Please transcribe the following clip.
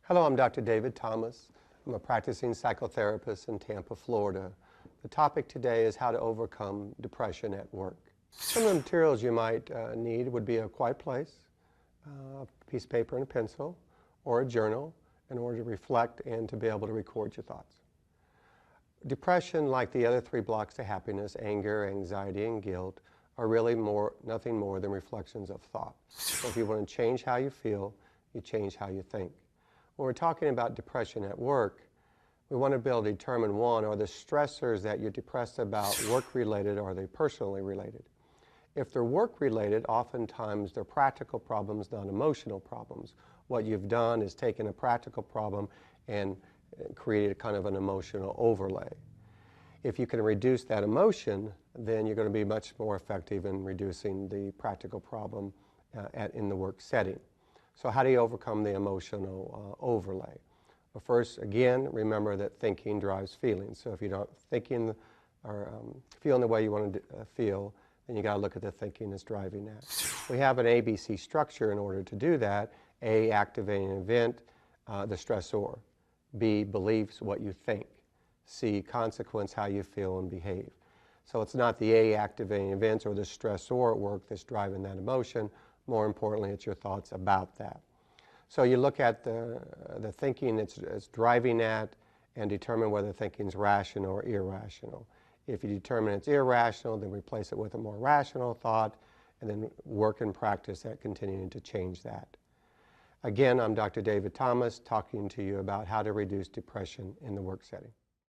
Hello, I'm Dr. David Thomas. I'm a practicing psychotherapist in Tampa, Florida. The topic today is how to overcome depression at work. Some of the materials you might need would be a quiet place, a piece of paper and a pencil, or a journal in order to reflect and to be able to record your thoughts. Depression, like the other three blocks to happiness, anger, anxiety, and guilt, are really nothing more than reflections of thought. So if you want to change how you feel, you change how you think. When we're talking about depression at work, we want to be able to determine, one, are the stressors that you're depressed about work-related or are they personally related? If they're work-related, oftentimes they're practical problems, not emotional problems. What you've done is taken a practical problem and created kind of an emotional overlay. If you can reduce that emotion, then you're going to be much more effective in reducing the practical problem in the work setting. So how do you overcome the emotional overlay? Well, first, again, remember that thinking drives feelings. So if you're not thinking or feeling the way you want to feel, then you got to look at the thinking that's driving that. We have an ABC structure in order to do that. A, activating event, the stressor. B, beliefs, what you think. C, consequence, how you feel and behave. So it's not the A, activating events or the stressor at work that's driving that emotion. More importantly, it's your thoughts about that. So you look at the thinking that's driving that and determine whether thinking is rational or irrational. If you determine it's irrational, then replace it with a more rational thought and then work and practice at continuing to change that. Again, I'm Dr. David Thomas talking to you about how to reduce depression in the work setting.